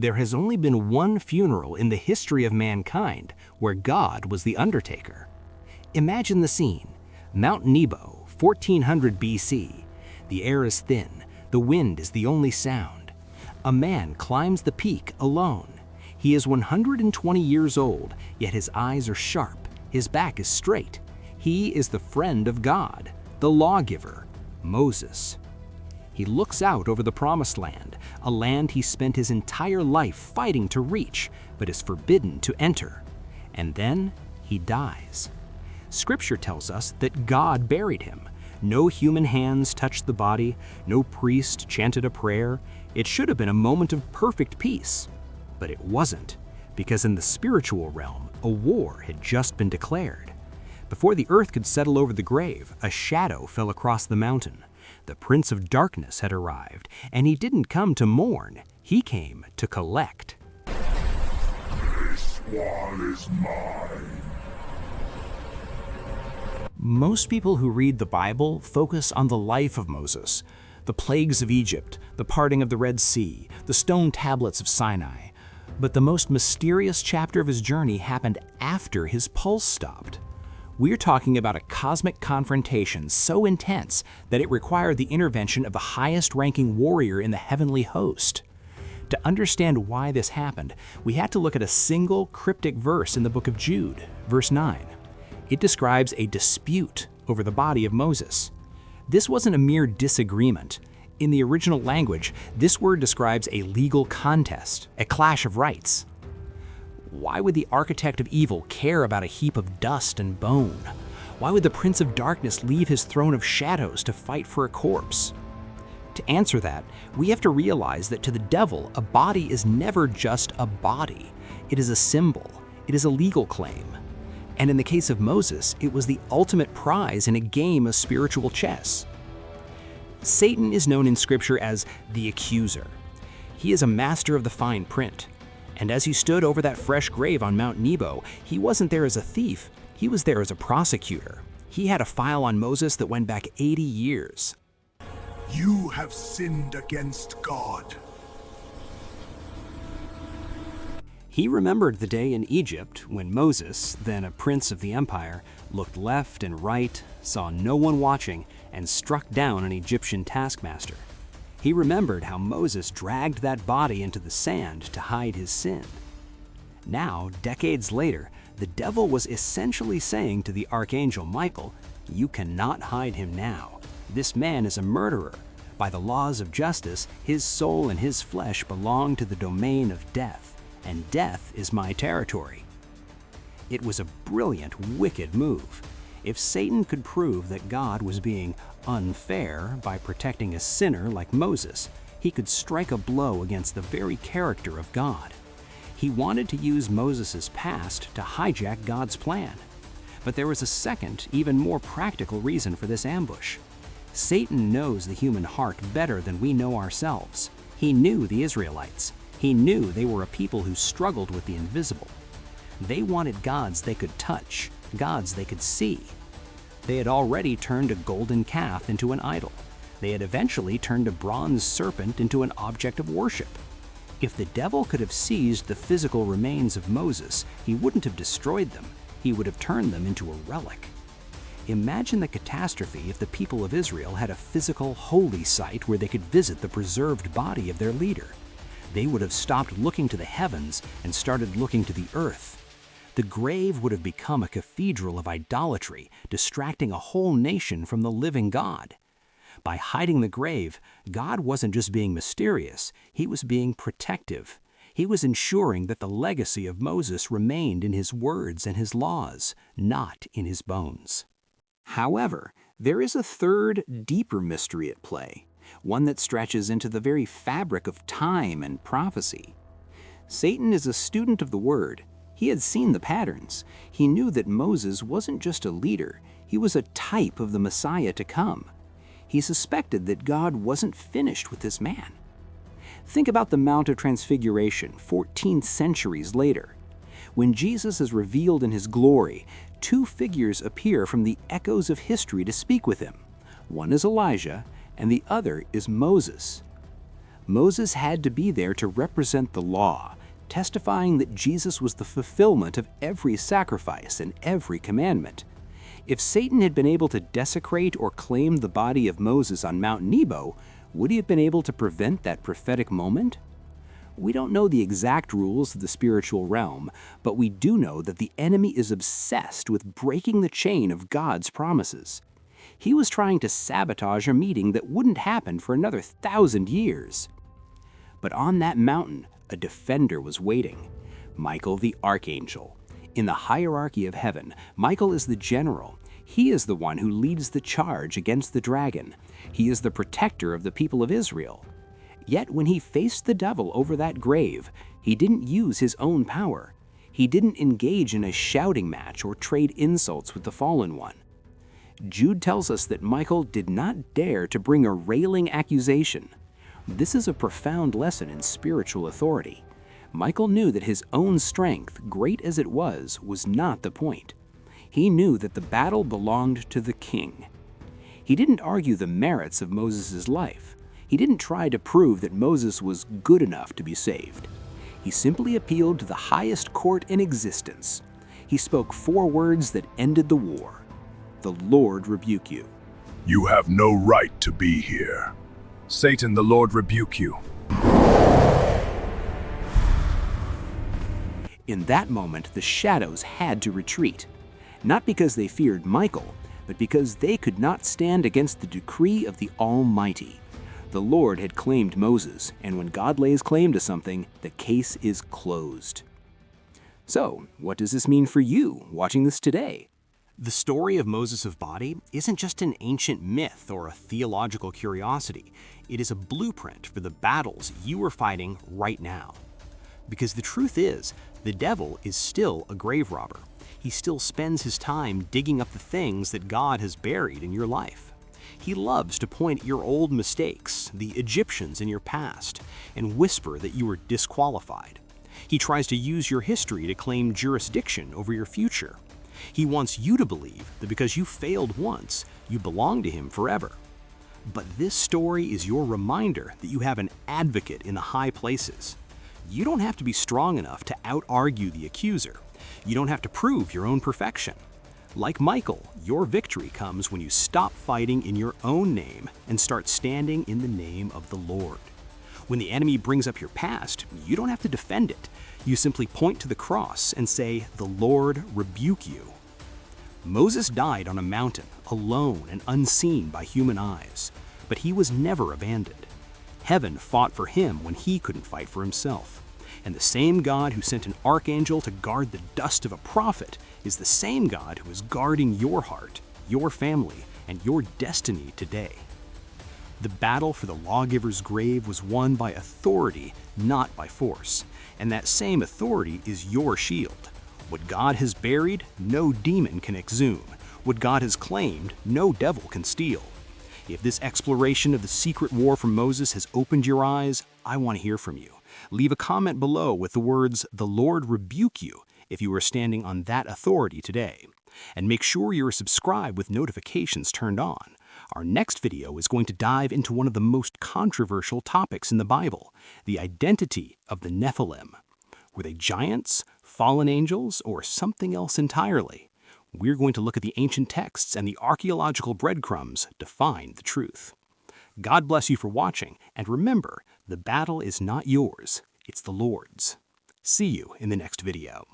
There has only been one funeral in the history of mankind where God was the undertaker. Imagine the scene. Mount Nebo, 1400 BC. The air is thin, the wind is the only sound. A man climbs the peak alone. He is 120 years old, yet his eyes are sharp, his back is straight. He is the friend of God, the lawgiver, Moses. He looks out over the promised land, a land he spent his entire life fighting to reach, but is forbidden to enter. And then he dies. Scripture tells us that God buried him. No human hands touched the body, no priest chanted a prayer. It should have been a moment of perfect peace. But it wasn't, because in the spiritual realm, a war had just been declared. Before the earth could settle over the grave, a shadow fell across the mountain. The Prince of Darkness had arrived, and he didn't come to mourn, he came to collect. This one is mine. Most people who read the Bible focus on the life of Moses, the plagues of Egypt, the parting of the Red Sea, the stone tablets of Sinai. But the most mysterious chapter of his journey happened after his pulse stopped. We're talking about a cosmic confrontation so intense that it required the intervention of the highest-ranking warrior in the heavenly host. To understand why this happened, we had to look at a single cryptic verse in the book of Jude, verse 9. It describes a dispute over the body of Moses. This wasn't a mere disagreement. In the original language, this word describes a legal contest, a clash of rights. Why would the architect of evil care about a heap of dust and bone? Why would the Prince of Darkness leave his throne of shadows to fight for a corpse? To answer that, we have to realize that to the devil, a body is never just a body. It is a symbol. It is a legal claim. And in the case of Moses, it was the ultimate prize in a game of spiritual chess. Satan is known in Scripture as the accuser. He is a master of the fine print. And as he stood over that fresh grave on Mount Nebo, he wasn't there as a thief, he was there as a prosecutor. He had a file on Moses that went back 80 years. You have sinned against God. He remembered the day in Egypt when Moses, then a prince of the empire, looked left and right, saw no one watching, and struck down an Egyptian taskmaster. He remembered how Moses dragged that body into the sand to hide his sin. Now, decades later, the devil was essentially saying to the Archangel Michael, "You cannot hide him now. This man is a murderer. By the laws of justice, his soul and his flesh belong to the domain of death, and death is my territory." It was a brilliant, wicked move. If Satan could prove that God was being unfair by protecting a sinner like Moses, he could strike a blow against the very character of God. He wanted to use Moses' past to hijack God's plan. But there was a second, even more practical reason for this ambush. Satan knows the human heart better than we know ourselves. He knew the Israelites. He knew they were a people who struggled with the invisible. They wanted gods they could touch, gods they could see. They had already turned a golden calf into an idol. They had eventually turned a bronze serpent into an object of worship. If the devil could have seized the physical remains of Moses, he wouldn't have destroyed them. He would have turned them into a relic. Imagine the catastrophe if the people of Israel had a physical, holy site where they could visit the preserved body of their leader. They would have stopped looking to the heavens and started looking to the earth. The grave would have become a cathedral of idolatry, distracting a whole nation from the living God. By hiding the grave, God wasn't just being mysterious, he was being protective. He was ensuring that the legacy of Moses remained in his words and his laws, not in his bones. However, there is a third, deeper mystery at play, one that stretches into the very fabric of time and prophecy. Satan is a student of the Word. He had seen the patterns. He knew that Moses wasn't just a leader, he was a type of the Messiah to come. He suspected that God wasn't finished with this man. Think about the Mount of Transfiguration 14 centuries later. When Jesus is revealed in his glory, two figures appear from the echoes of history to speak with him. One is Elijah, and the other is Moses. Moses had to be there to represent the law, testifying that Jesus was the fulfillment of every sacrifice and every commandment. If Satan had been able to desecrate or claim the body of Moses on Mount Nebo, would he have been able to prevent that prophetic moment? We don't know the exact rules of the spiritual realm, but we do know that the enemy is obsessed with breaking the chain of God's promises. He was trying to sabotage a meeting that wouldn't happen for another 1,000 years. But on that mountain, a defender was waiting, Michael the Archangel. In the hierarchy of heaven, Michael is the general. He is the one who leads the charge against the dragon. He is the protector of the people of Israel. Yet when he faced the devil over that grave, he didn't use his own power. He didn't engage in a shouting match or trade insults with the fallen one. Jude tells us that Michael did not dare to bring a railing accusation. This is a profound lesson in spiritual authority. Michael knew that his own strength, great as it was not the point. He knew that the battle belonged to the king. He didn't argue the merits of Moses' life. He didn't try to prove that Moses was good enough to be saved. He simply appealed to the highest court in existence. He spoke 4 words that ended the war. The Lord rebuke you. You have no right to be here. Satan, the Lord rebuke you. In that moment, the shadows had to retreat, not because they feared Michael, but because they could not stand against the decree of the Almighty. The Lord had claimed Moses, and when God lays claim to something, the case is closed. So, what does this mean for you watching this today? The story of Moses' body isn't just an ancient myth or a theological curiosity. It is a blueprint for the battles you are fighting right now. Because the truth is, the devil is still a grave robber. He still spends his time digging up the things that God has buried in your life. He loves to point at your old mistakes, the Egyptians in your past, and whisper that you were disqualified. He tries to use your history to claim jurisdiction over your future. He wants you to believe that because you failed once, you belong to him forever. But this story is your reminder that you have an advocate in the high places. You don't have to be strong enough to out-argue the accuser. You don't have to prove your own perfection. Like Michael, your victory comes when you stop fighting in your own name and start standing in the name of the Lord. When the enemy brings up your past, you don't have to defend it. You simply point to the cross and say, "The Lord rebuke you." Moses died on a mountain, alone and unseen by human eyes, but he was never abandoned. Heaven fought for him when he couldn't fight for himself. And the same God who sent an archangel to guard the dust of a prophet is the same God who is guarding your heart, your family, and your destiny today. The battle for the lawgiver's grave was won by authority, not by force. And that same authority is your shield. What God has buried, no demon can exhume. What God has claimed, no devil can steal. If this exploration of the secret war from Moses has opened your eyes, I want to hear from you. Leave a comment below with the words, "The Lord rebuke you," if you are standing on that authority today. And make sure you're subscribed with notifications turned on. Our next video is going to dive into one of the most controversial topics in the Bible, the identity of the Nephilim. Were they giants, fallen angels, or something else entirely? We're going to look at the ancient texts and the archaeological breadcrumbs to find the truth. God bless you for watching, and remember, the battle is not yours, it's the Lord's. See you in the next video.